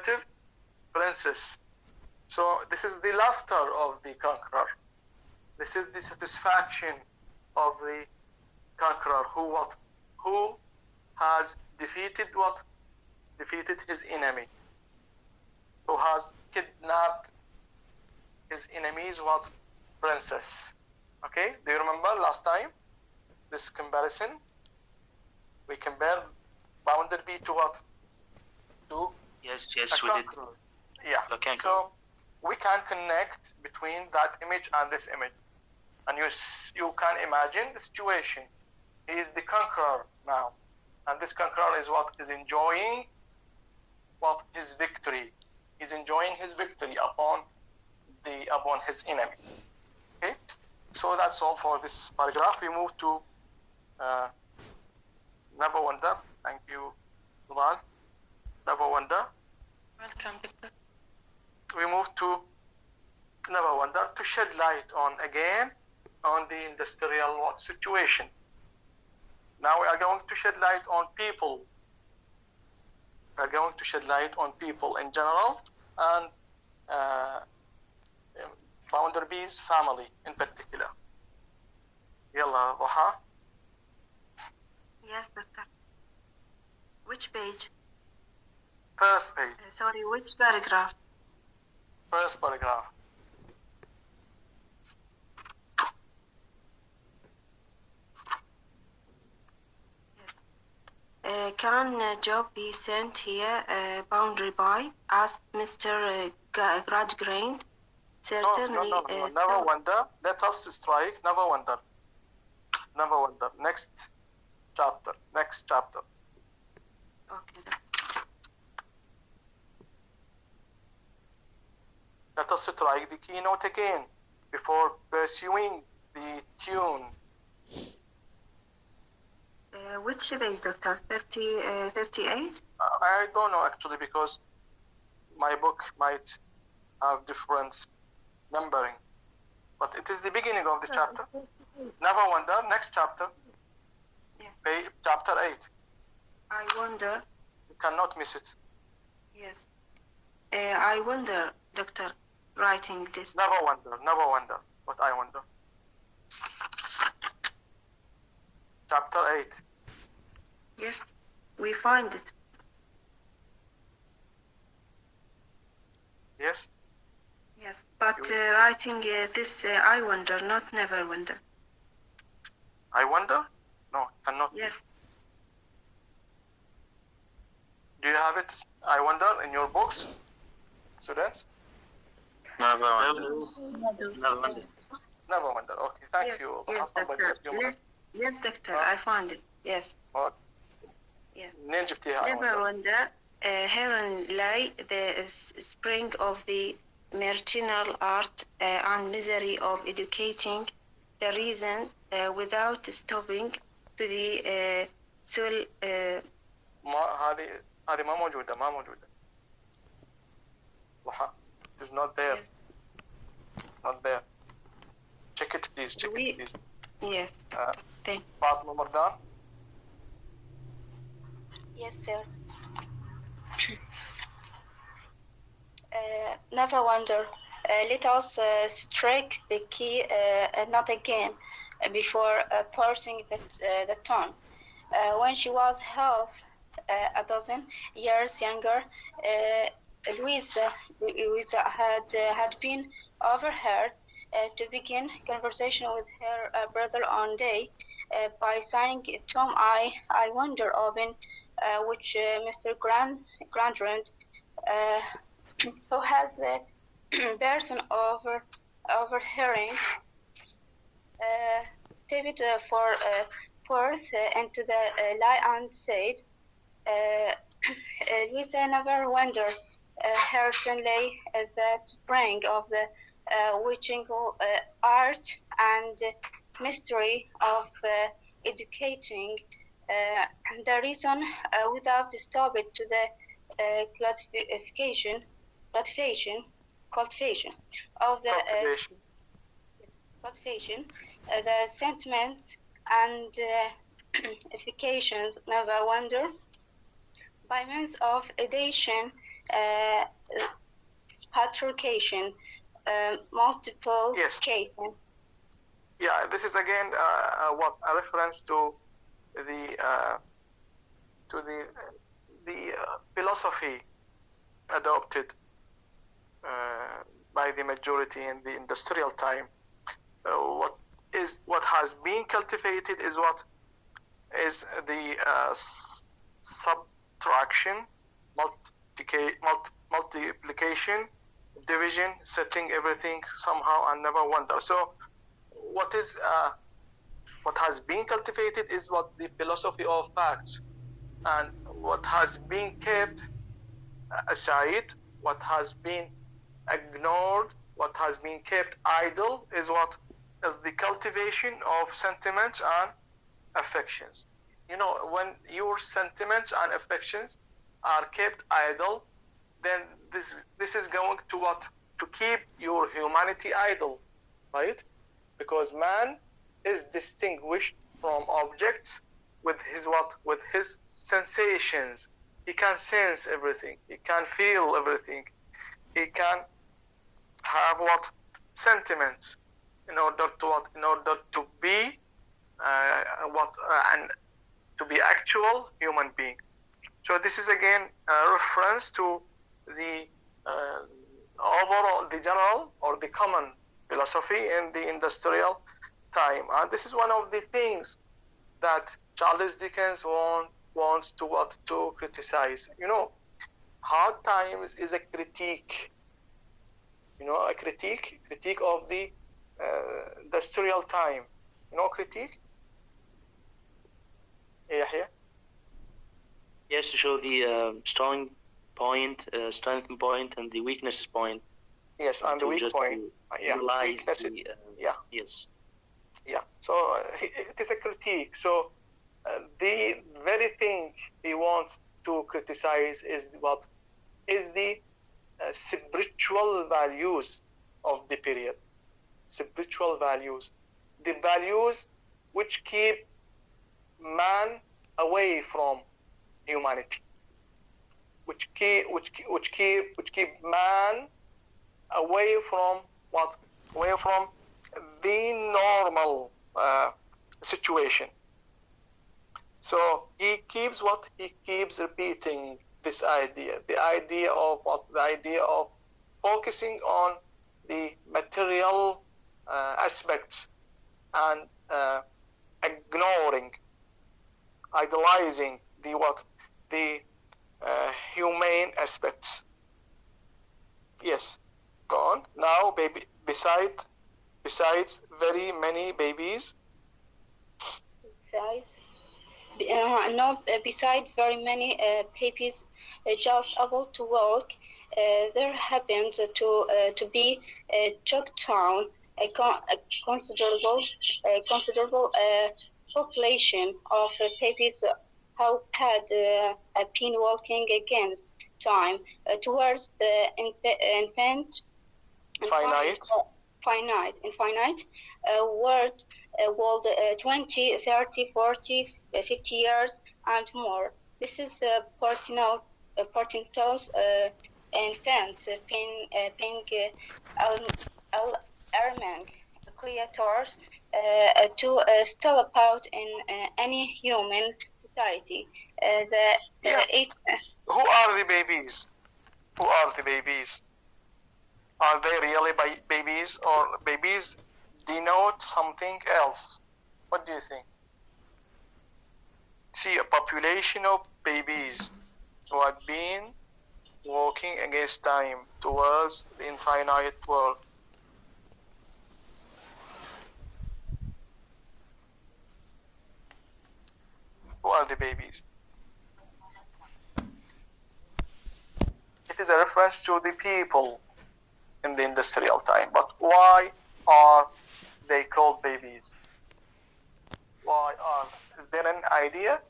relative princess. So this is the laughter of the conqueror. This is the satisfaction of the conqueror who has defeated what? Defeated his enemy. Who has kidnapped his enemy's what? Princess. Okay, do you remember last time this comparison? We compare bounded bee to what? To yes, we did. Yeah. So we can connect between that image and this image, and you can imagine the situation. He is the conqueror now, and this conqueror is what? Is enjoying what? His victory. He's enjoying his victory upon his enemy. Okay, so that's all for this paragraph. We move to Never Wonder. Thank you, Nudal. Never Wonder. Welcome, Victor. We move to Never Wonder to shed light on the industrial situation. Now we are going to shed light on people. We are going to shed light on people in general and Founder B's family in particular. Yalla, Duha. Yes, Doctor. Which page? First page. Sorry, which paragraph? First paragraph. Yes. Can a job be sent here, boundary by? Asked Mr. Gradgrind. Certainly. No. Never Wonder. Let us strike Never Wonder. Never Wonder. Next chapter. Okay. Let us strike the keynote again before pursuing the tune. Which page, Doctor? 38? I don't know actually, because my book might have different numbering, but it is the beginning of the chapter. Never Wonder, next chapter. Yes. Chapter 8. I wonder. You cannot miss it. Yes. I wonder, Doctor, writing this. Never wonder what I wonder. Chapter 8. Yes, we find it. Yes? Yes, but writing this, I wonder, not never wonder. I wonder? No, cannot. Yes. Do you have it, I wonder, in your books, students? Never wonder. Never wonder. Okay, thank you. Yes, Doctor. Yes, Doctor, I found it. Yes. What? Yes. منين جبتيها I Never wonder. Herein lay the spring of the marginal art and misery of educating the reason without stopping to the soul. هذه ما موجودة. ضحى. It is not there. Not there. Check it please. Yes. Thank you. Fatma Mardan. Yes, sir. Never wonder. Let us strike the key not again before parsing the tone. When she was half a dozen years younger, Louisa had been overheard to begin conversation with her brother one day by saying, "Tom, I wonder, Owen," which Mr. Grandrund, who has the person overhearing, stepped forth into the light and said, "Louisa never wondered. Her son lay at the spring of the witching art and mystery of educating the reason without stopping to the cultivation of the the sentiments and efficacious never wonder by means of addition patriarcation, multiplication. Yeah, this is again a reference to the philosophy adopted by the majority in the industrial time. What has been cultivated is what is the subtraction, multiplication, division, setting everything somehow and never wonder. So what has been cultivated is what the philosophy of facts, and what has been kept aside, what has been ignored, what has been kept idle is what is the cultivation of sentiments and affections. You know, when your sentiments and affections are kept idle, then this is going to what? To keep your humanity idle, right? Because man is distinguished from objects with his what? With his sensations. He can sense everything. He can feel everything. He can have what? Sentiments in order to what? In order to be and to be actual human being. So this is again a reference to the overall, the general or the common philosophy in the industrial time, and this is one of the things that Charles Dickens wants to criticize. You know, Hard Times is a critique. You know, a critique of the industrial time. You know, critique. Yeah. Yes, to show the strong point, strength point, and the weakness point. Yes, and the weak point. Weakness. Yes. Yeah. So it is a critique. So the very thing he wants to criticize is what is the spiritual values of the period. Spiritual values, the values which keep man away from humanity, which keep man away from what? Away from the normal situation. So he keeps what? He keeps repeating this idea, the idea of what? The idea of focusing on the material aspects and ignoring, idolizing the what? The humane aspects. Yes, go on. Now, besides very many babies. Besides very many babies just able to walk, there happened to be a Choctaw, a considerable population of babies who had been walking against time towards the infinite world 20, 30, 40, 50 years and more. This is Portintos infants pink alarming creators to still about in any human society. Who are the babies? Who are the babies? Are they really babies, or babies denote something else? What do you think? See, a population of babies who had been walking against time towards the infinite world. Who are the babies? It is a reference to the people in the industrial time. But why are they called babies? Is there an idea?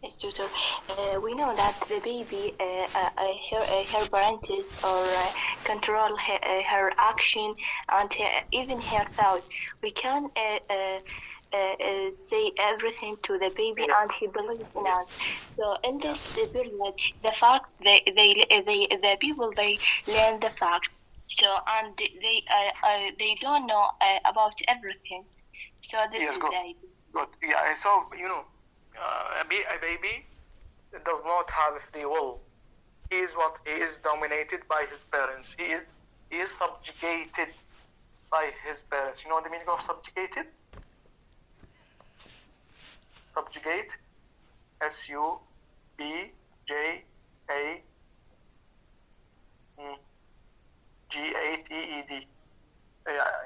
Yes, tutor. We know that the baby, her parents or control her action and even her thought. We can say everything to the baby, and he believes in us. So in this period, the fact the people they learn the fact. So and they don't know about everything. So this Yes, is good. the idea. Good. Yeah. So a baby does not have free will. He is dominated by his parents. He is subjugated by his parents. You know the meaning of subjugated? Subjugate. SUBJAGATE.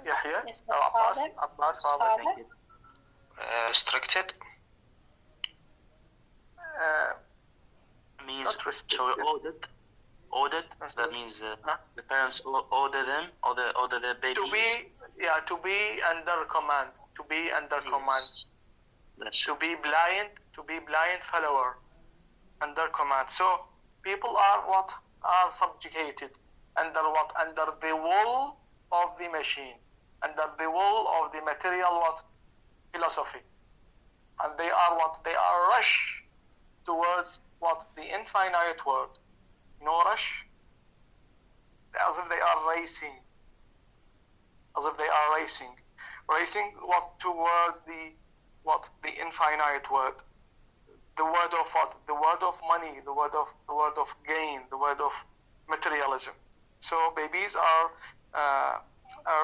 Yahya? Yes, Abbas, father. Thank you. Restricted means Not restricted. ordered. That means the parents order them, order their babies. To be under command. To be under command. To be blind follower. Under command. So people are subjugated under what? Under the will of the machine, under the will of the material philosophy, and they are rush towards the infinite world. Rush, as if they are racing, racing towards the infinite world. The word of what? The word of money, the word of gain, the word of materialism. So babies are a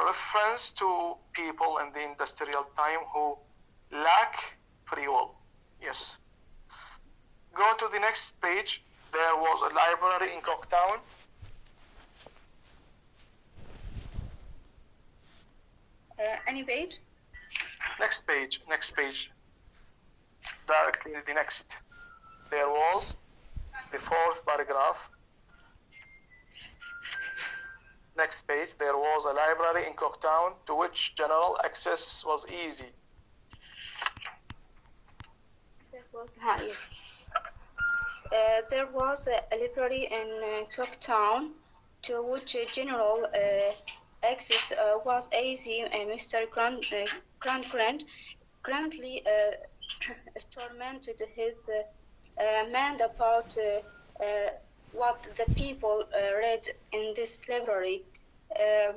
reference to people in the industrial time who lack free will. Yes. Go to the next page. There was a library in Cooktown. Any page? Next page. Directly the next. There was the fourth paragraph. Next page. There was a library in Cooktown to which general access was easy. There was a library in Cooktown to which general access was easy. Mr. Grant Grantley tormented his mind about what the people read in this library. A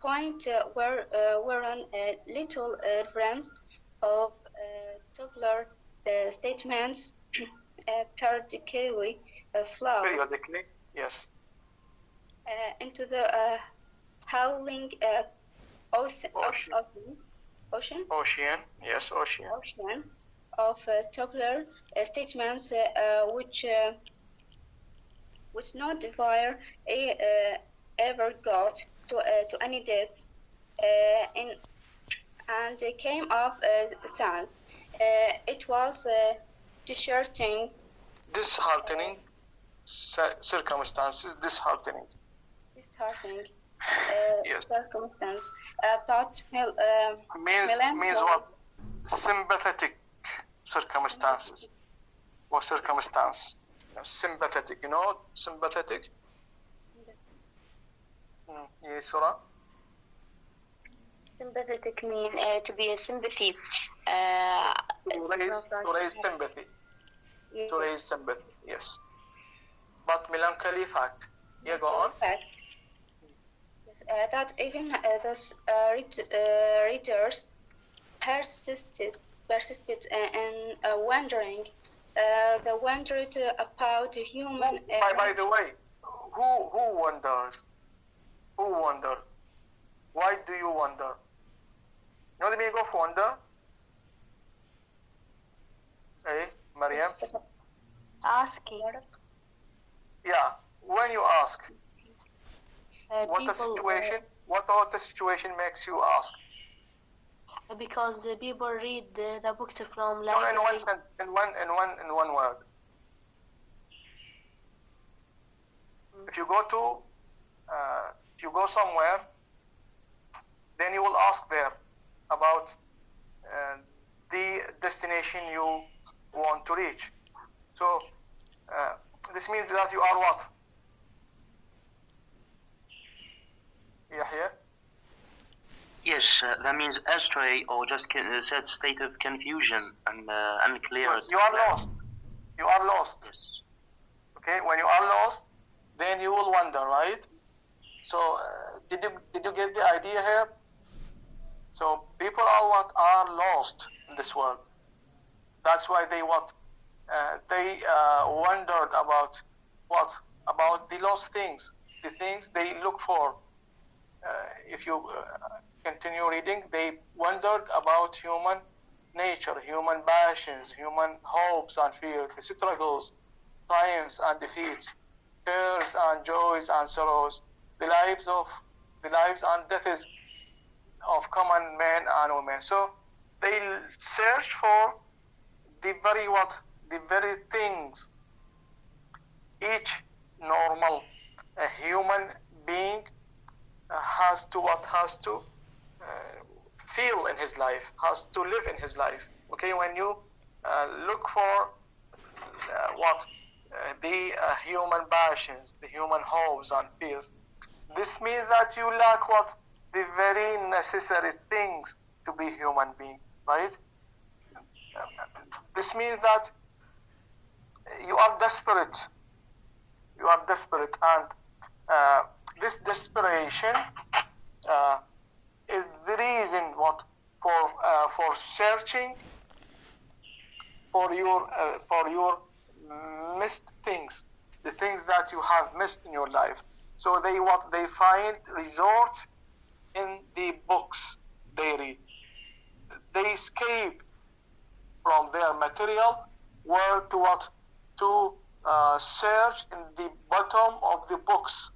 point whereon little friends of Tobler statements periodically flow yes, into the howling ocean of Tobler statements which no diviner ever got to any depth and came up sans. It was disheartening circumstances, disheartening. Yes. Circumstance. But means what? Sympathetic circumstances or circumstance. Sympathetic, sympathetic. Yes, Surah? Sympathetic mean to be a sympathy. To raise sympathy. Yes. To raise sympathy, yes. But melancholy fact. Yeah, go on. Fact. Yes, that even those readers persisted in wondering. They wondered about human. By the way, who wonders? Who wondered? Why do you wonder? You know the meaning of wonder? Hey, Mariam? Asking. Yeah, when you ask, what the situation makes you ask? Because people read the books from No, library. in one word. If you go somewhere, then you will ask there about the destination you want to reach. So this means that you are what? Yes, that means astray or just sad state of confusion and unclear. You are lost. You are lost. Yes. Okay, when you are lost, then you will wonder, right? So did you get the idea here? So people are lost in this world. That's why they wondered about what? About the lost things, the things they look for. If you continue reading, they wondered about human nature, human passions, human hopes and fears, the struggles, triumphs and defeats, cares and joys and sorrows, the lives and deaths of common men and women. So they search for the very things each normal human being has to feel in his life, has to live in his life. Okay, when you look for the human passions, the human hopes and fears, this means that you lack the very necessary things to be human being, right? This means that you are desperate. You are desperate, and this desperation is the reason for searching for your missed things, the things that you have missed in your life. So they find resort in the books they read. They escape from their material world to search in the bottom of the books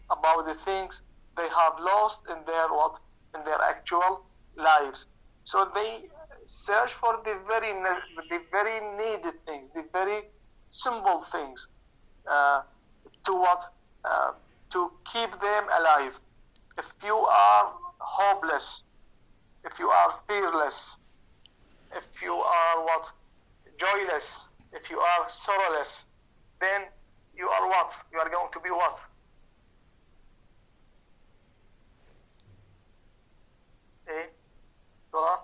about the things they have lost in their actual lives. So they search for the very needed things, the very simple things, to keep them alive. If you are hopeless, if you are fearless, if you are joyless, if you are sorrowless, then you are what? You are going to be what? Dora?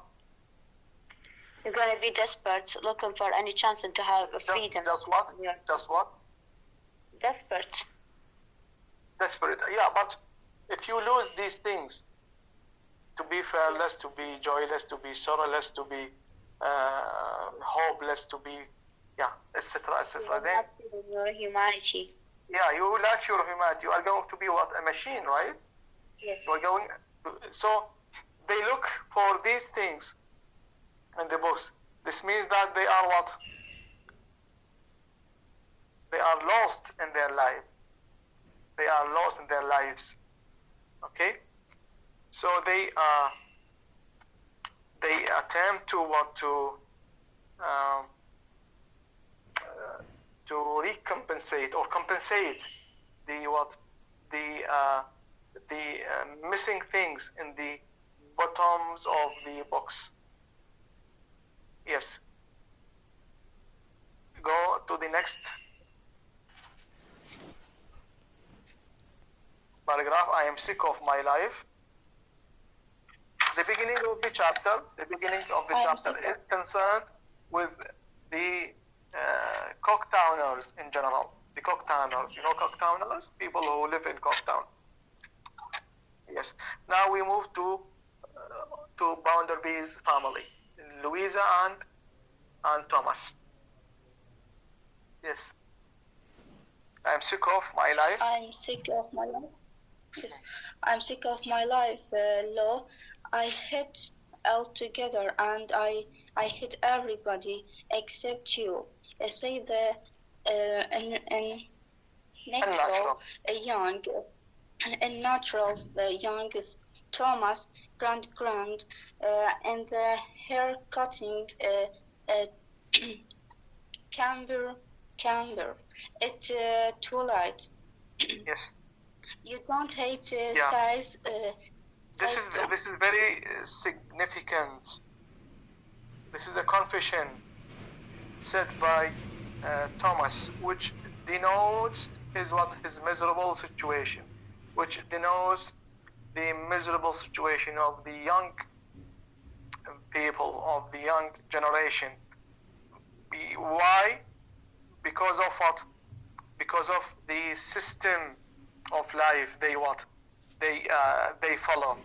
You're going to be desperate, looking for any chance to have freedom. Just what? Yeah. Just what? Desperate. Desperate. Yeah, but if you lose these things, to be fearless, to be joyless, to be sorrowless, to be hopeless, to be, etc., etc. Then your humanity. Yeah, you lack your humanity. You are going to be what? A machine, right? Yes. You are going. So they look for these things in the books. This means that they are what? They are lost in their life. They are lost in their lives. Okay? So they attempt to recompensate or compensate the missing things in the bottoms of the box. Yes. Go to the next paragraph. I am sick of my life. The beginning of the chapter is concerned with the Cocktowners in general. The Cocktowners, you know Cocktowners? People who live in Cocktown. Yes. Now we move to Bounderby's family, Louisa and Thomas. Yes. I'm sick of my life. I'm sick of my life. Yes. I'm sick of my life, Law. I hate altogether, and I hate everybody except you. Say the unnatural young Thomas Grand and the hair cutting camber. It's twilight. Yes. You don't hate size. This is very significant. This is a confession said by Thomas, which denotes his miserable situation, which denotes the miserable situation of the young people, of the young generation. Why? Because of what? Because of the system of life they follow.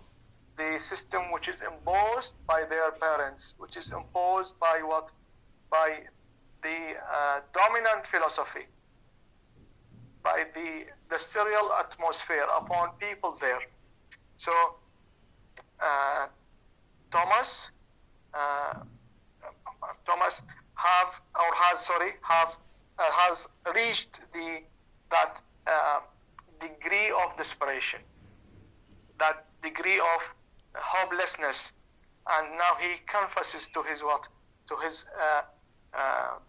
The system which is imposed by their parents, which is imposed by what? By the dominant philosophy, by the serial atmosphere upon people there. So Thomas has reached that degree of desperation, that degree of hopelessness, and now he confesses to his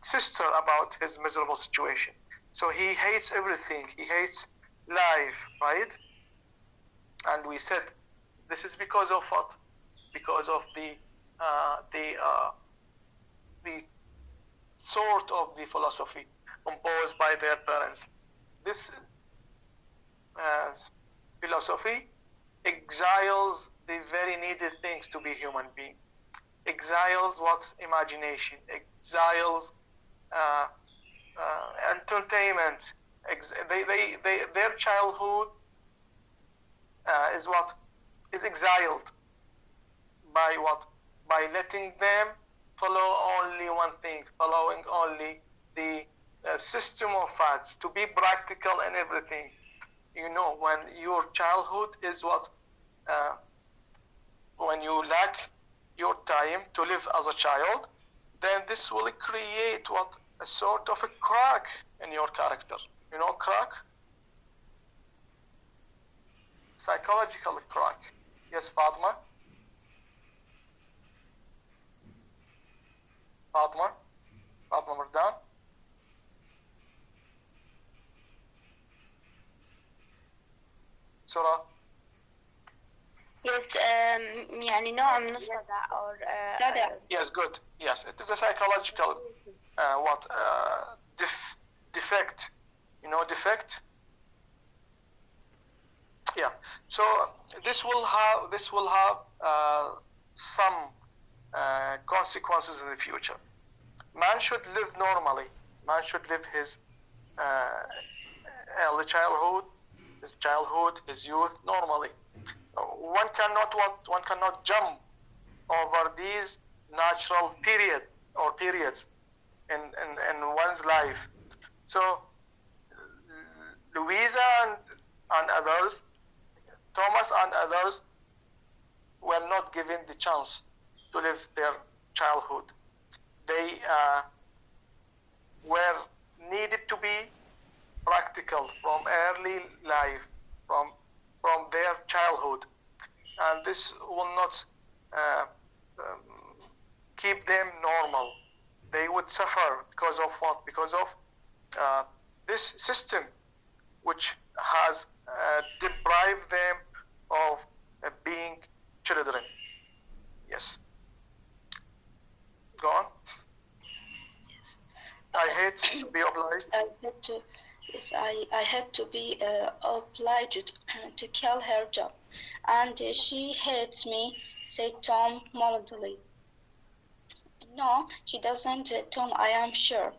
sister about his miserable situation. So he hates everything. He hates life, right? And we said this is because of what? Because of the sort of the philosophy imposed by their parents. This philosophy exiles the very needed things to be human being. Exiles what? Imagination. Exiles entertainment. Their childhood is what? Is exiled by what? By letting them follow only one thing, following only the system of facts, to be practical in everything. You know, when your childhood is what? When you lack your time to live as a child, then this will create what? A sort of a crack in your character. You know, crack? Psychological crack. Yes, Fatma? Fatma Mardan? Surah? Yes, يعني نوع من الصدع or صدع. Yes, good. Yes, it is a psychological defect. You know, defect. Yeah. So this will have some consequences in the future. Man should live normally. Man should live his early childhood, his youth normally. One cannot jump over these natural periods in one's life. So Louisa and others, Thomas and others, were not given the chance to live their childhood. They were needed to be practical from early life, from their childhood, and this will not keep them normal. They would suffer because of what? Because of this system which has deprived them of being children. Yes. Go on. Yes. I hate to be obliged. I had to be obliged to kill her job, and she hates me, said Tom mildly. No, she doesn't, Tom, I am sure.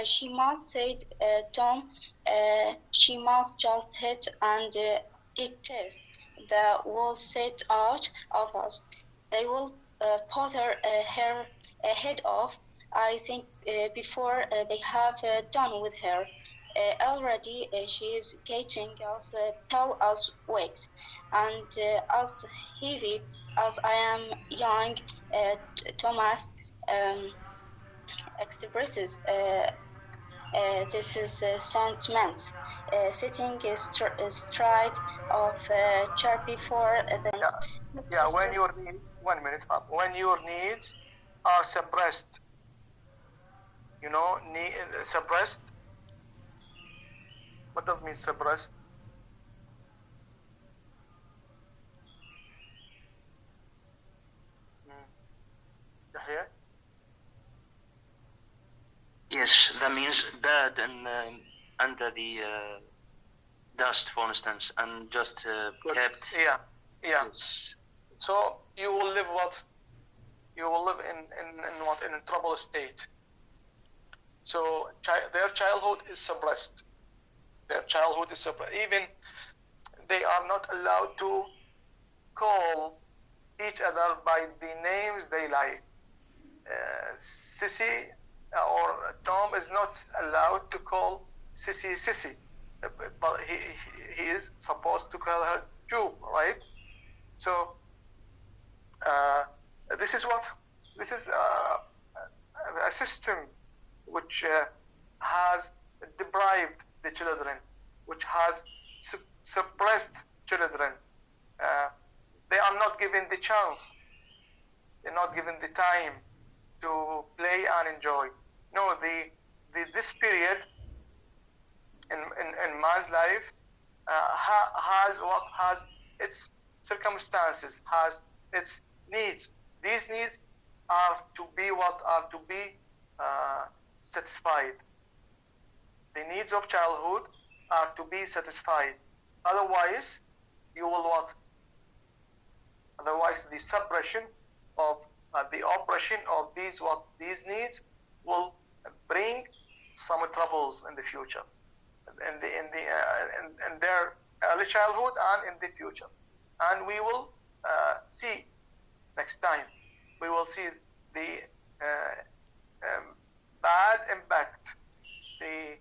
She must, said Tom. She must just hate and detest the whole set out of us. They will bother her head off, I think, before they have done with her. Already she is getting as tall as wigs and as heavy as I am young. Thomas expresses this is sentiment, sitting astride of chair before the when your needs are suppressed, you know, suppressed. What does mean suppressed? Yes, that means bad and under the dust, for instance, and just kept. Yeah, Yeah. Yes. So you will live what? You will live in what? In a troubled state. So their childhood is suppressed. Their childhood is suppressed. Even they are not allowed to call each other by the names they like. Sissy or Tom is not allowed to call Sissy Sissy, but he is supposed to call her Jube, right? So this is a system which has deprived the children, which has suppressed children. They are not given the chance. They're not given the time to play and enjoy. No, this period in man's life has its circumstances, has its needs. These needs are to be satisfied. The needs of childhood are to be satisfied. Otherwise, you will what? Otherwise, the suppression of the oppression of these needs will bring some troubles in the future, in their early childhood and in the future. And we will see next time. We will see the bad impact, the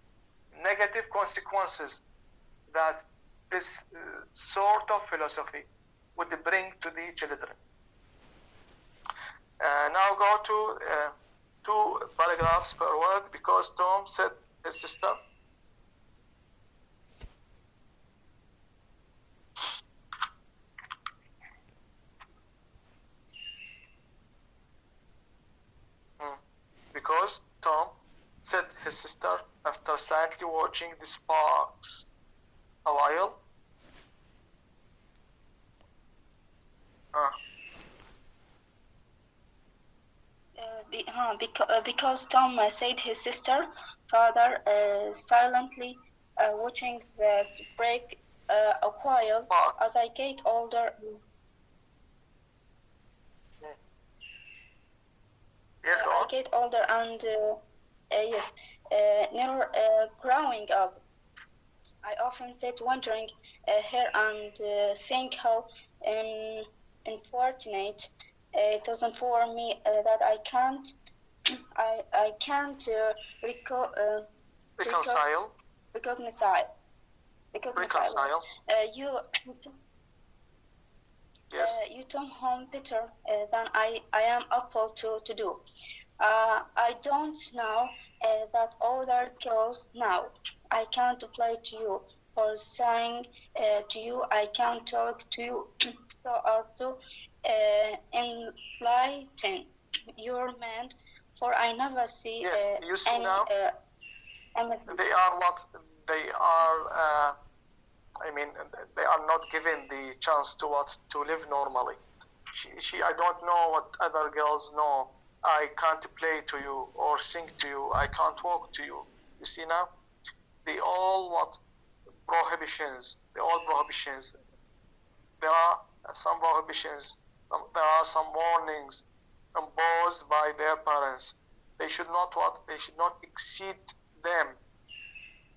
negative consequences that this sort of philosophy would bring to the children. Now go to 2 paragraphs per word, because Tom said his sister. Because Tom said his sister after silently watching the sparks a while. Because Tom said his sister, father, silently watching the break a while. As I get older. Yes, go on. I get older and never growing up. I often sit wondering here and think how unfortunate it isn't for me that I can't reconcile. Yes. You come home better than I am able to do. I don't know that other girls now. I can't play to you or sing to you. I can't talk to you so as to enlighten your mind, for I never see you see any. Now, they are what they are. They are not given the chance to live normally. I don't know what other girls know. I can't play to you or sing to you. I can't walk to you. You see now, prohibitions. There are some prohibitions. There are some warnings imposed by their parents. They should not exceed them.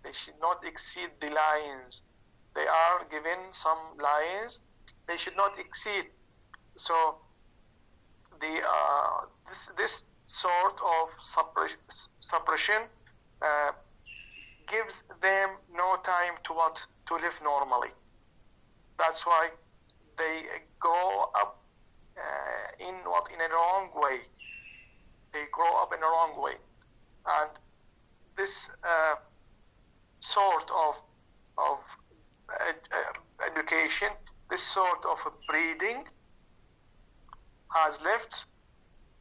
They should not exceed the lines. They are given some lines. They should not exceed. So this sort of suppression gives them no time to live normally. That's why they grow up in a wrong way. They grow up in a wrong way, and this sort of education, this sort of breeding has left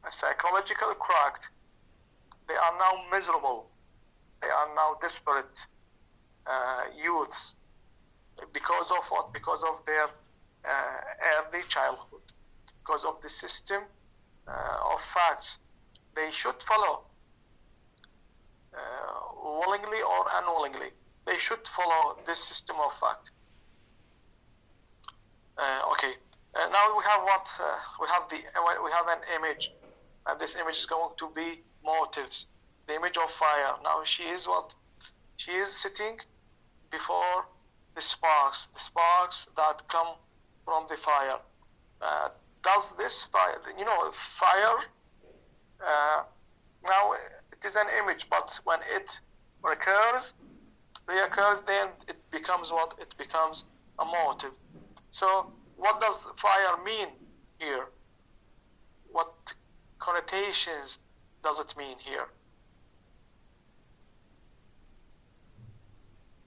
a psychological crack. They are now miserable. They are now desperate youths because of what? Because of their early childhood, because of the system of facts they should follow, willingly or unwillingly. They should follow this system of fact. Okay, Now we have what we have an image, and this image is going to be motives. The image of fire. Now she is what? She is sitting before the sparks that come from the fire. Does this fire? Fire. Now it is an image, but when it reoccurs, then it becomes what? It becomes a motive. So what does fire mean here? What connotations does it mean here?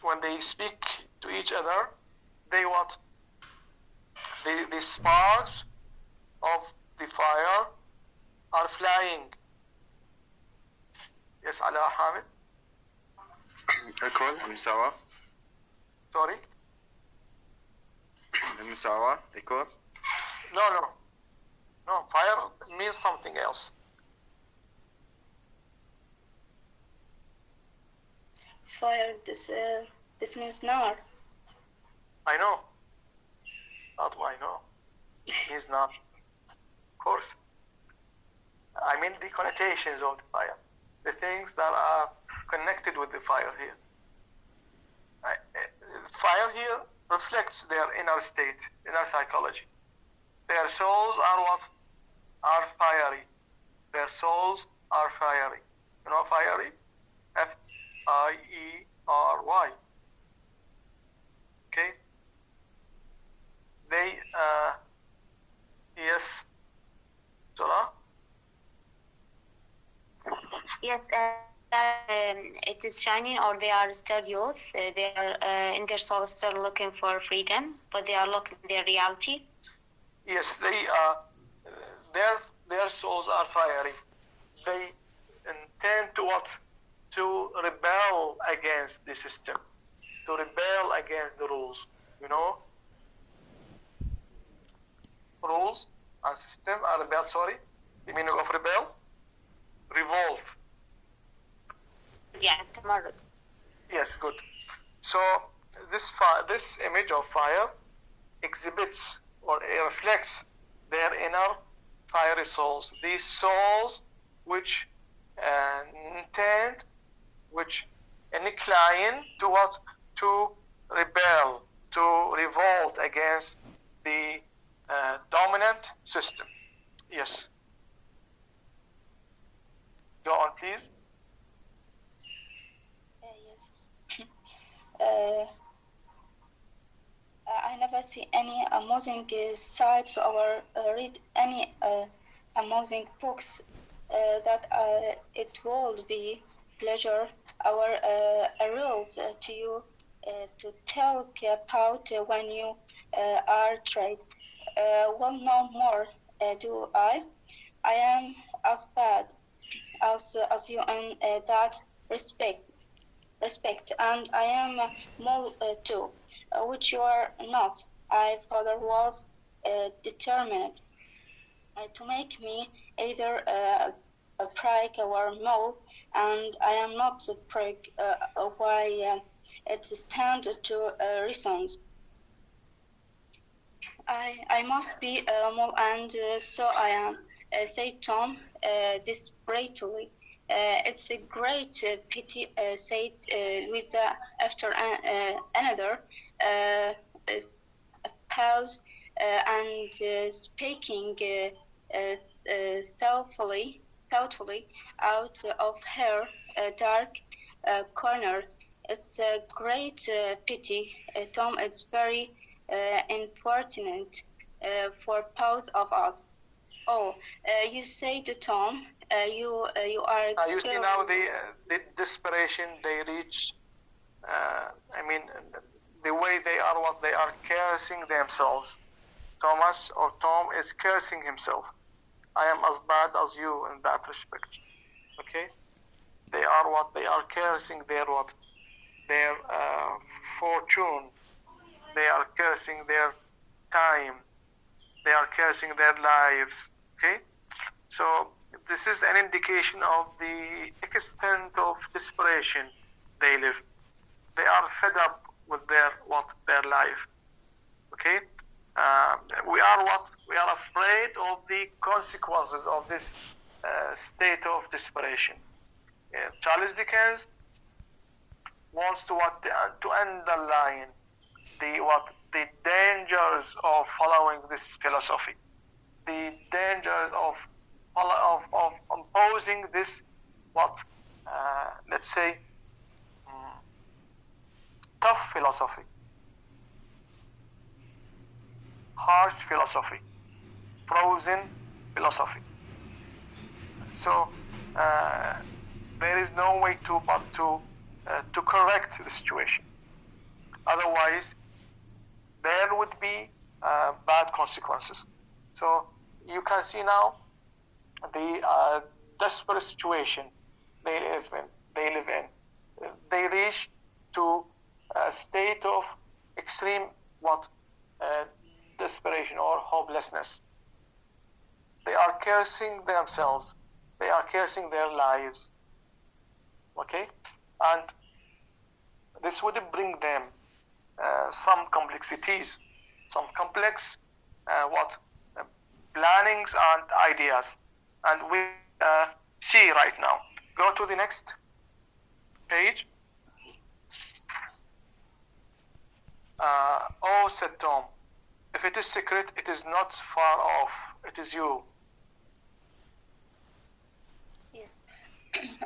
When they speak to each other, they what? The sparks of the fire are flying. Yes, Ala Hamid? Equal, المساواة. Sorry? المساواة, equal. No, fire means something else. Fire, this means nar. I know. That's why I know. It means not. Of course. I mean the connotations of the fire. The things that are connected with the fire here. Fire here reflects their inner state, inner psychology. Their souls are what? Are fiery. Their souls are fiery. You know fiery? F-I-E-R-Y. Okay? They, yes. Zola? Yes, it is shining, or they are still youth. They are in their soul still looking for freedom, but they are looking at their reality. Yes, they their souls are fiery. They intend to what? To rebel against the system, to rebel against the rules. You know, rules and system are rebel. Sorry, the meaning of rebel, revolt. Yeah, تمرد. Yes, good. So this image of fire exhibits or reflects their inner fiery souls. These souls which intend, which incline to what? To rebel, to revolt against the dominant system. Yes. Go on, please. Yes. I never see any amusing sites or read any amusing books that it will be pleasure or a role to you to talk about when you are tried. Well, no more do I. I am as bad as you in that respect, and I am more too, which you are not. I father was determined to make me either a prig or mole, and I am not a prig. Why it stands to reasons. I must be a mole, and so I am. Said Tom desperately. It's a great pity, said Louisa after another pause and speaking thoughtfully out of her dark corner. It's a great pity, Tom. It's very important for both of us. Oh, you say to Tom, you are. You see now the desperation they reach. I mean, the way they are, what they are cursing themselves. Thomas or Tom is cursing himself. I am as bad as you in that respect. Okay, they are what they are cursing their what their fortune. They are cursing their time. They are cursing their lives. Okay, so this is an indication of the extent of desperation they live. They are fed up with their life. Okay, we are afraid of the consequences of this state of desperation. Charles Dickens wants to underline the dangers of following this philosophy, the dangers of imposing this let's say tough philosophy, harsh philosophy, frozen philosophy. So there is no way to correct the situation. Otherwise, there would be bad consequences. So you can see now the desperate situation they live in. They reach to a state of extreme desperation or hopelessness. They are cursing themselves. They are cursing their lives. Okay, and this would bring them some complexities, some complex plannings and ideas, and we see right now. Go to the next page. Oh, said Tom, if it is secret, it is not far off. It is you. Yes.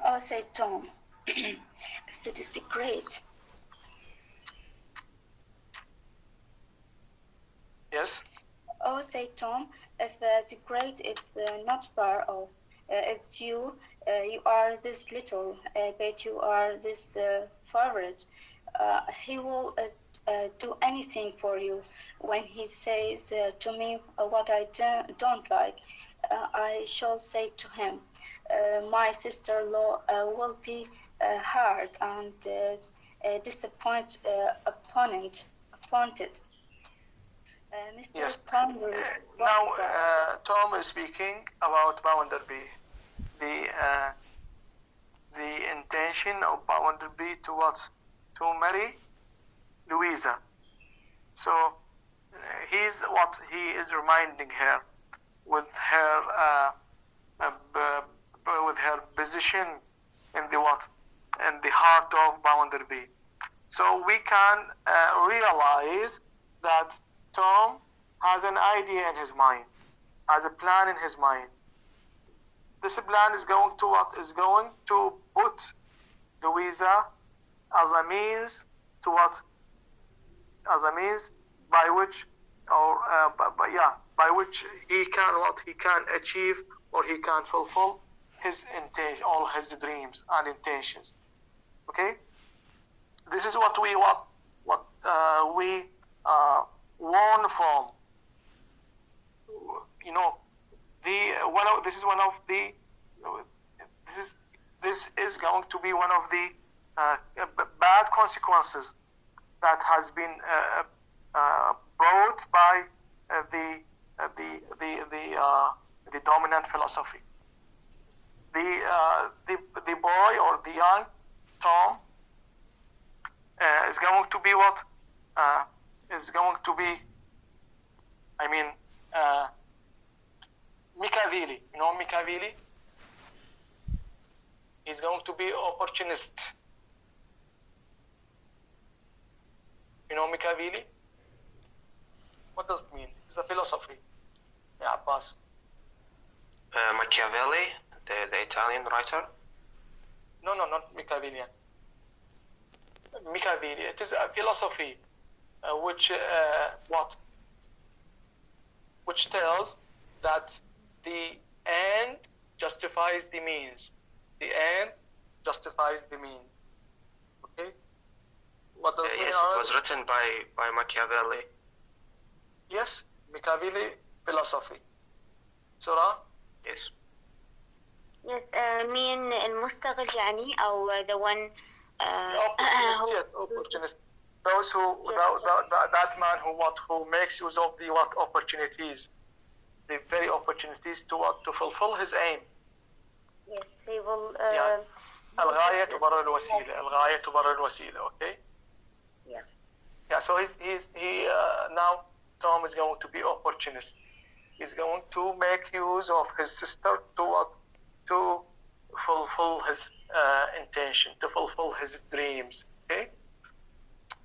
Oh, said Tom, if it is secret. Yes. Oh, said Tom, if secret, it's not far off. It's you. You are this little, but you are this forward. He will do anything for you. When he says to me what I don't like, I shall say to him, my sister-in-law will be hard and appointed. Mr. Yes. Palmer. Now, Tom is speaking about Bounderby. The intention of Bounderby to marry Louisa. So he is reminding her with her position in the heart of Bounderby. So we can realize that Tom has an idea in his mind, has a plan in his mind. This plan is going to put Louisa as a means by which he can achieve or he can fulfill his intention, all his dreams and intentions. Okay, this is what we warn from. You know, this is going to be one of the bad consequences that has been brought by the dominant philosophy. The boy or the young Tom is going to be Machiavelli. You know Machiavelli? He's going to be opportunist. You know Machiavelli? What does it mean? It's a philosophy. Yeah, Abbas. Machiavelli, the Italian writer? No, not Machiavellian. Machiavelli, it is a philosophy which tells that the end justifies the means. The end justifies the means. Okay? What does yes, it was written by Machiavelli. Yes, Machiavelli philosophy. Surah? Yes. Yes, مين المستغل يعني أو the one opportunist. Those who that man who makes use of the opportunities, the very opportunities to fulfill his aim. Yes, he will. الغاية تبرر الوسيلة. الغاية تبرر الوسيلة. Okay. Yeah. Yeah. So he now Tom is going to be opportunist. He's going to make use of his sister to what? To fulfill his intention, to fulfill his dreams. Okay?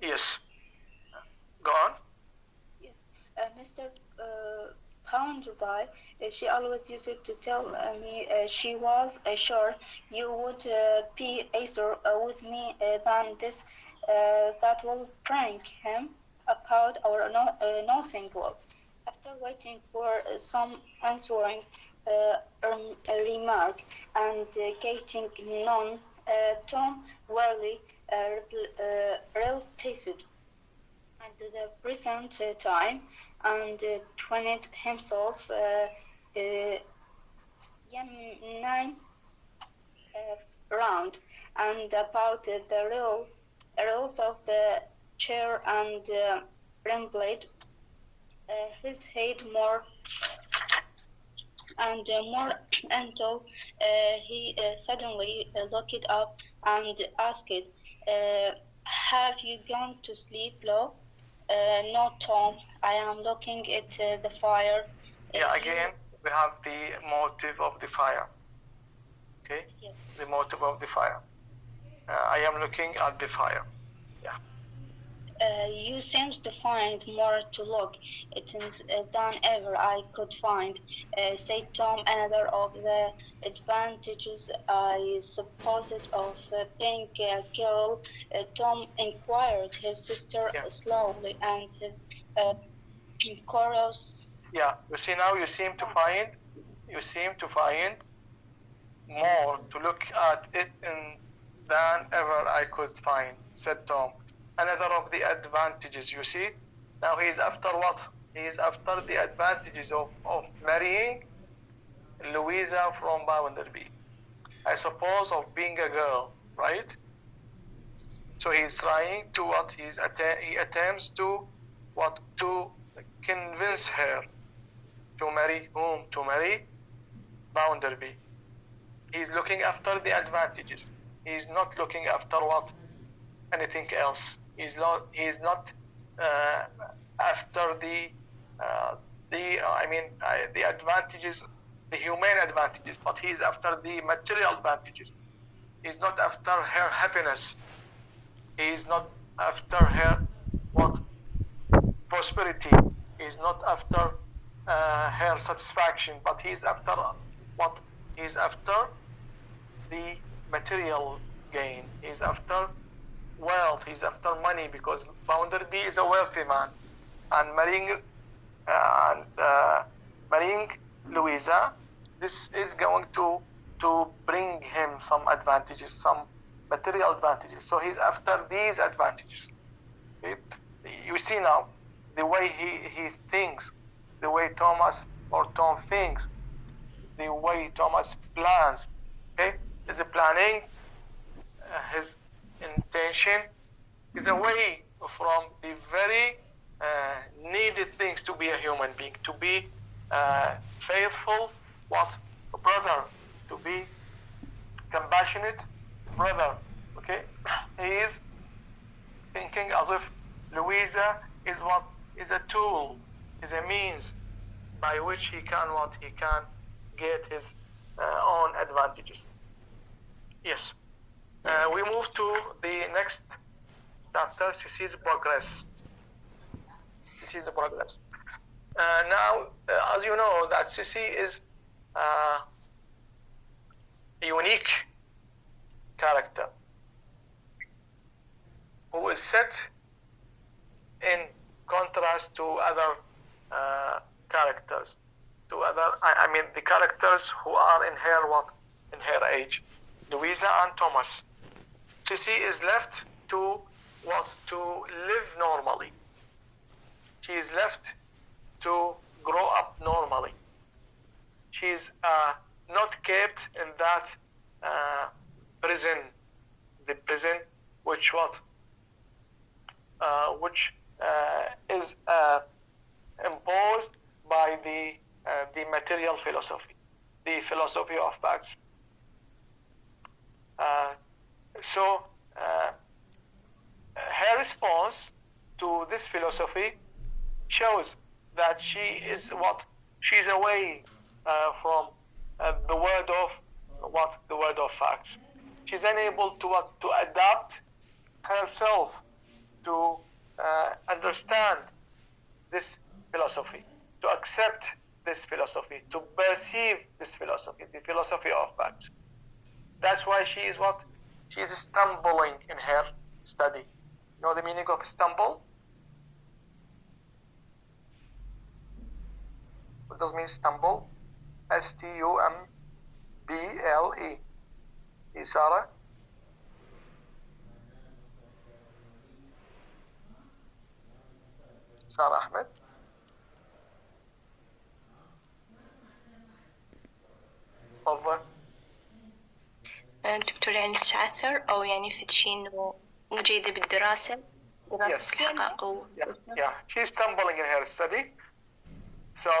Yes. Go on. Yes, Mr. Poundby, she always used to tell me she was sure you would be easier with me than this. That will prank him about our nothing world. After waiting for some answering remark and getting none, Tom Worley replaced and the present time and twented himself 9 round and about the rules of the chair and rambled his head more and more until he suddenly looked up and asked, have you gone to sleep, Lo? No, Tom, I am looking at the fire. Yeah, again, we have the motive of the fire. Okay? Yes. The motive of the fire. I am looking at the fire. Yeah. You seems to find more to look at than ever I could find, said Tom. Another of the advantages I supposed of being a girl, Tom inquired his sister slowly, and his chorus. Yeah, you see now you seem to find more to look at it than ever I could find, said Tom. Another of the advantages, you see. Now he is after what? He is after the advantages of marrying Louisa from Bounderby. I suppose of being a girl, right? So he's trying to what? He attempts to what? To convince her to marry whom? To marry Bounderby. He's looking after the advantages. He's not looking after what? Anything else. He's not after the advantages, the humane advantages, but he's after the material advantages. He's not after her happiness. He's not after her what? Prosperity. He's not after her satisfaction, but he's after what? He's after the material gain. He's after wealth. He's after money, because Bounderby is a wealthy man, and marrying Louisa, this is going to bring him some advantages, some material advantages. So he's after these advantages. You see now the way he thinks, the way Tom thinks, the way Thomas plans. Okay, is planning his intention is away from the very needed things to be a human being, to be faithful brother, to be compassionate brother. Okay, he is thinking as if Louisa is a tool, is a means by which he can get his own advantages. Yes. We move to the next chapter, Sissy's progress. Now, as you know, that Sissy is a unique character who is set in contrast to other characters, the characters who are in her age, Louisa and Thomas. Sissy is left to live normally. She is left to grow up normally. She is not kept in that prison, the prison which is imposed by the material philosophy, the philosophy of facts. So her response to this philosophy shows that she's away from the word of facts. She's unable to adapt herself to understand this philosophy, to accept this philosophy, to perceive this philosophy, the philosophy of facts. That's why she is stumbling in her study. You know the meaning of stumble? What does mean stumble? S-T-U-M-B-L-E. Sarah? Sarah Ahmed? تفضل. دكتور يعني تتعثر أو يعني فدشي إنه مو جيدة بالدراسة Yes. الحقائق Yeah. She's stumbling in her study. So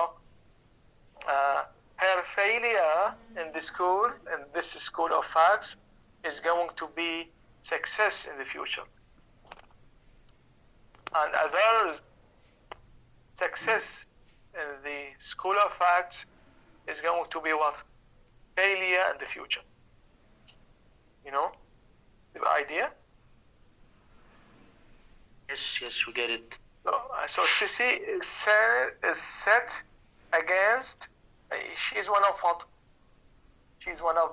her failure in this school of facts, is going to be success in the future. And others' success in the school of facts is going to be what? Failure in the future. You know the idea? Yes, we get it. So Sissy is set against. She's one of what? She's one of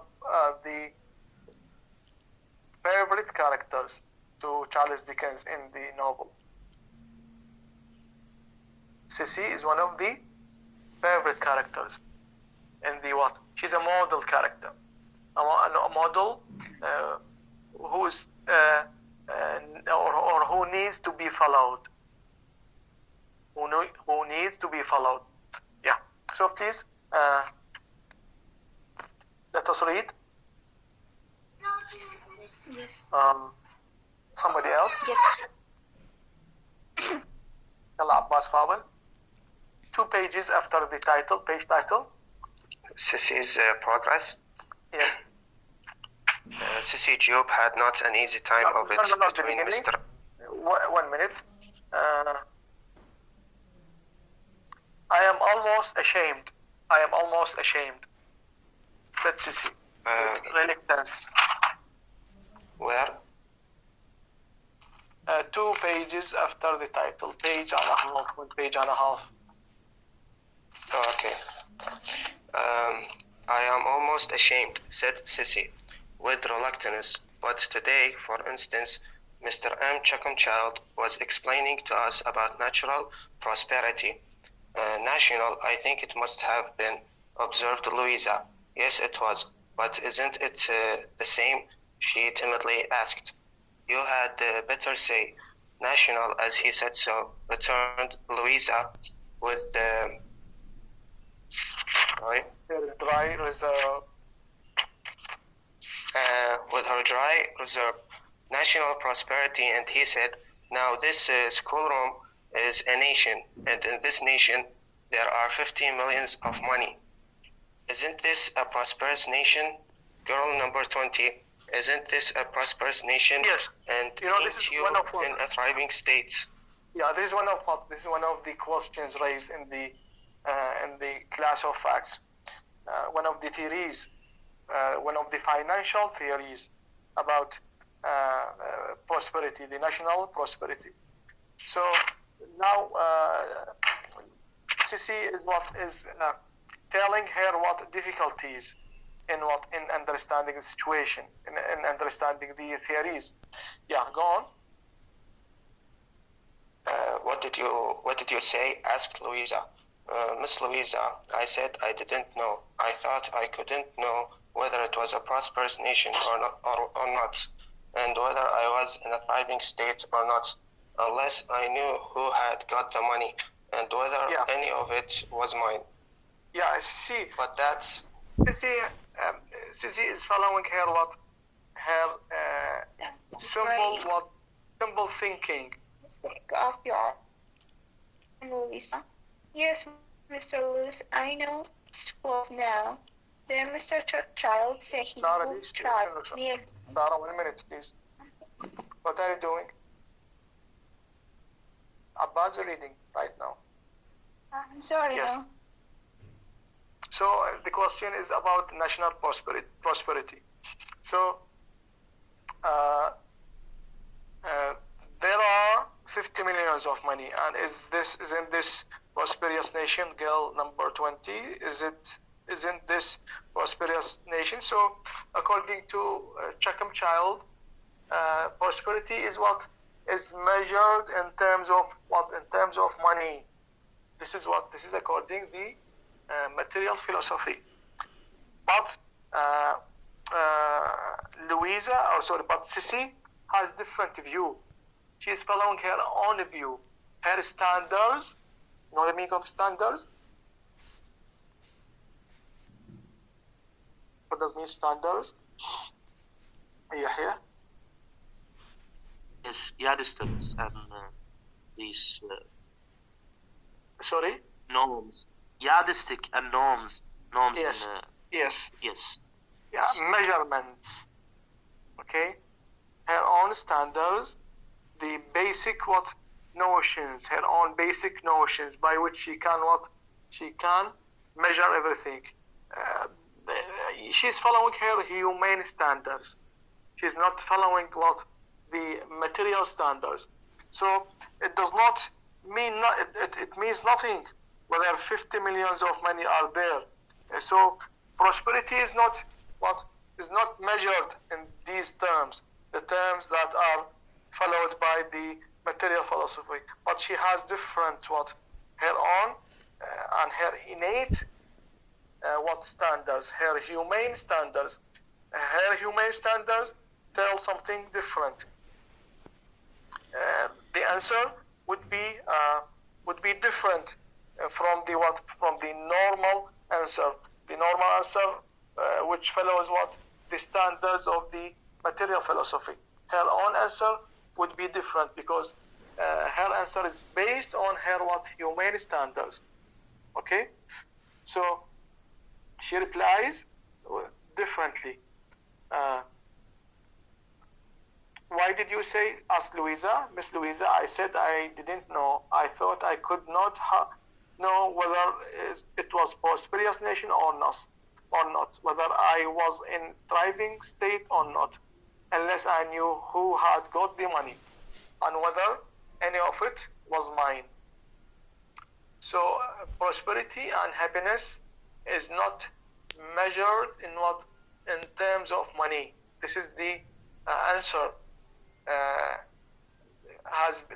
the favorite characters to Charles Dickens in the novel. Sissy is one of the favorite characters in the what? She's a model character, a model who's or who needs to be followed. Who needs to be followed. Yeah. So please, let us read. Yes. Somebody else? Yes. يلا عباس فاضل. 2 pages after the title, page title. Sissy's progress. Yes. Sissy Job had not an easy time of it between Mr. 1 minute. I am almost ashamed. Said Sissy. Reluctance. Where? 2 pages after the title. Page and a half. 1 page and a half. Oh, okay. I am almost ashamed, said Sissy, with reluctance. But today, for instance, Mr. M. Chuckomchild was explaining to us about natural prosperity. National, I think it must have been, observed Louisa. Yes, it was. But isn't it the same? She timidly asked. You had better say national, as he said so, returned Louisa with Dry reserve. With her dry reserve, national prosperity, and he said, now this schoolroom is a nation, and in this nation there are 15 millions of money. Isn't this a prosperous nation? Girl number 20, isn't this a prosperous nation? Yes. And This is one of in a thriving state? Yeah, this is one of the questions raised in the class of facts. One of the theories, one of the financial theories about prosperity, the national prosperity. So now Sissy is telling her what difficulties in understanding the situation, in understanding the theories. Yeah, go on. What did you say? Asked Louisa. Miss Louisa, I said I didn't know. I thought I couldn't know whether it was a prosperous nation or not, and whether I was in a thriving state or not, unless I knew who had got the money and whether any of it was mine. Yeah, see. But that's Sissy is following her simple thinking. Of your Louisa. Yes, Mr. Lewis, I know schools now. Then Mr. Chuckchild said he will try. Sarah, 1 minute, please. What are you doing? Abbas is reading right now. I'm sorry, Yes. no. So the question is about national prosperity. So there are 50 millions of money, and isn't this prosperous nation? Girl number 20, isn't this prosperous nation? So according to Chacom Child, prosperity is what is measured in terms of what? In terms of money. This is according the material philosophy. But but Sissy has different view. She is following her own view, her standards. You know the meaning of standards? What does mean standards? Yahya? Yes, yardsticks and these Sorry? norms. Yardstick and norms. Norms Yes. and Yes. yes. Yeah, measurements. Okay? Her own standards, the basic notions, her own basic notions by which she can measure everything. She's following her humane standards. She's not following the material standards. So it does not mean it means nothing whether 50 millions of money are there. So prosperity is not measured in these terms, the terms that are followed by the material philosophy. But she has different her own and her innate standards, her humane standards. Her humane standards tell something different. The answer would be different from the normal answer. The normal answer which follows the standards of the material philosophy. Her own answer would be different because her answer is based on her humane standards. Okay, so she replies differently. Why did you say? Asked Louisa. Miss Louisa, I said I didn't know. I thought I could not know whether it was prosperous nation or not, whether I was in thriving state or not, unless I knew who had got the money and whether any of it was mine. So prosperity and happiness is not measured in terms of money. This is the answer.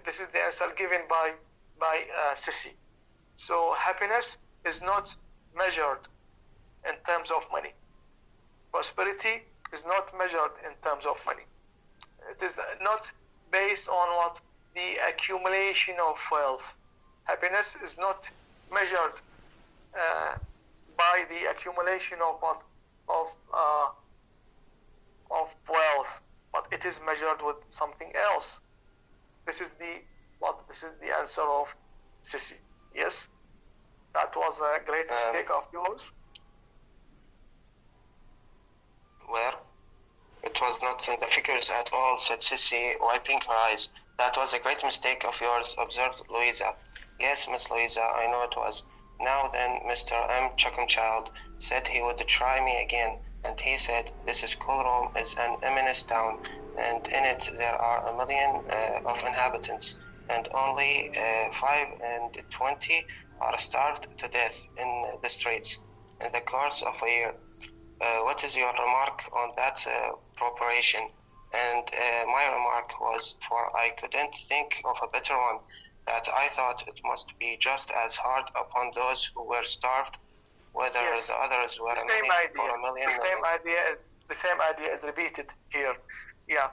This is the answer given by Sissy. So happiness is not measured in terms of money. Prosperity is not measured in terms of money. It is not based on the accumulation of wealth. Happiness is not measured by the accumulation of wealth, but it is measured with something else. This is the answer of Sissy. Yes, that was a great mistake of yours. Where? It was not in the figures at all, said Sissy, wiping her eyes. That was a great mistake of yours, observed Louisa. Yes, Miss Louisa, I know it was. Now then, Mr. M. Chuckenchild said he would try me again, and he said, this schoolroom is an eminence town, and in it there are 1 million of inhabitants, and only 5 and 20 are starved to death in the streets in the course of a year. What is your remark on that proportion? And my remark was, for I couldn't think of a better one, that I thought it must be just as hard upon those who were starved, whether Yes. the others were The a same million idea. or a million. The same idea is repeated here. Yeah.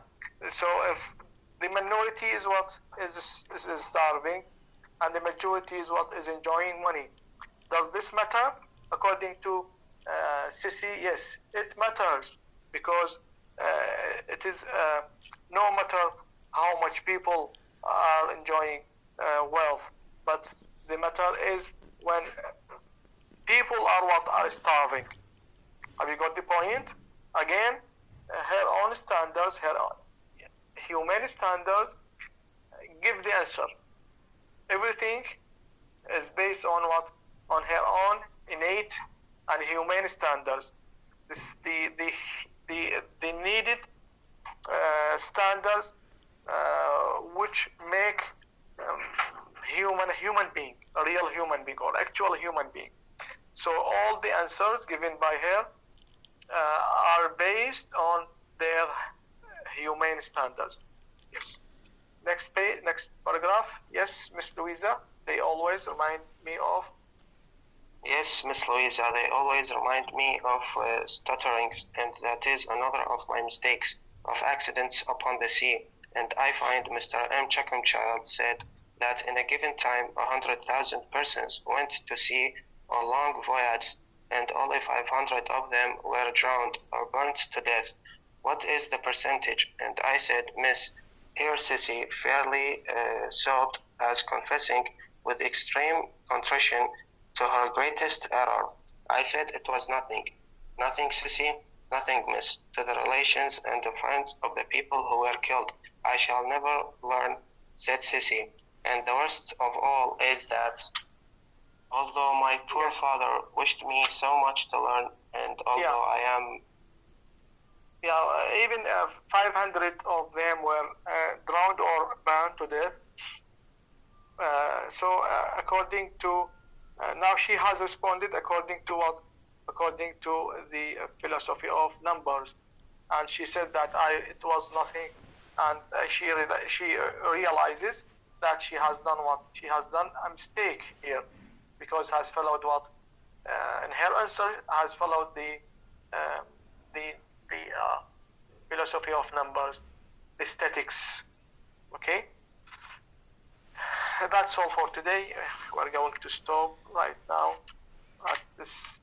So if the minority is is starving, and the majority is is enjoying money, does this matter? According to Sissy, yes, it matters, because it is no matter how much people are enjoying wealth, but the matter is when people are starving. Have you got the point? Again, her own standards, her human standards give the answer. Everything is based on what? On her own innate and humane standards. The needed standards which make a human being, a real human being or actual human being. So all the answers given by her are based on their humane standards. Yes. Next page, next paragraph. Yes, Miss Louisa, they always remind me of. Yes, Miss Louisa, they always remind me of stutterings, and that is another of my mistakes, of accidents upon the sea. And I find Mr. M. Chuckomchild said that in a given time 100,000 persons went to sea on long voyages, and only 500 of them were drowned or burnt to death. What is the percentage? And I said, Miss, here Sissy fairly sobbed as confessing with extreme contrition to her greatest error. I said it was nothing. Nothing, Sissy, nothing, Miss, to the relations and the friends of the people who were killed. I shall never learn, said Sissy. And the worst of all is that although my poor father wished me so much to learn, and although I am... even 500 of them were drowned or burned to death. So according to, now she has responded according to what? According to the philosophy of numbers. And she said that it was nothing, and she realizes that she has done what? She has done a mistake here, because has followed what? In her answer has followed the philosophy of numbers, the statics. Okay, that's all for today. We're going to stop right now at this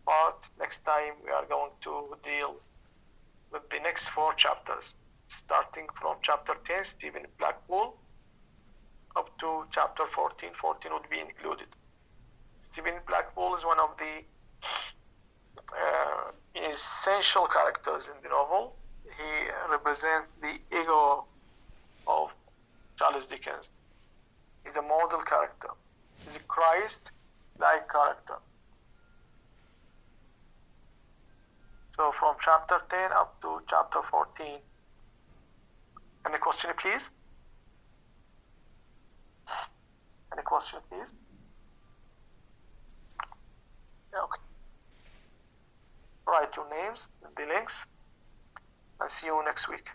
part. Next time we are going to deal with the next 4 chapters, starting from chapter 10, Stephen Blackpool, up to chapter 14. 14 would be included. Stephen Blackpool is one of the essential characters in the novel. He represents the ego of Charles Dickens. He's a model character. He's a Christ-like character. So from chapter 10 up to chapter 14. Any question, please? Any question, please? Okay. Write your names in the links, and see you next week.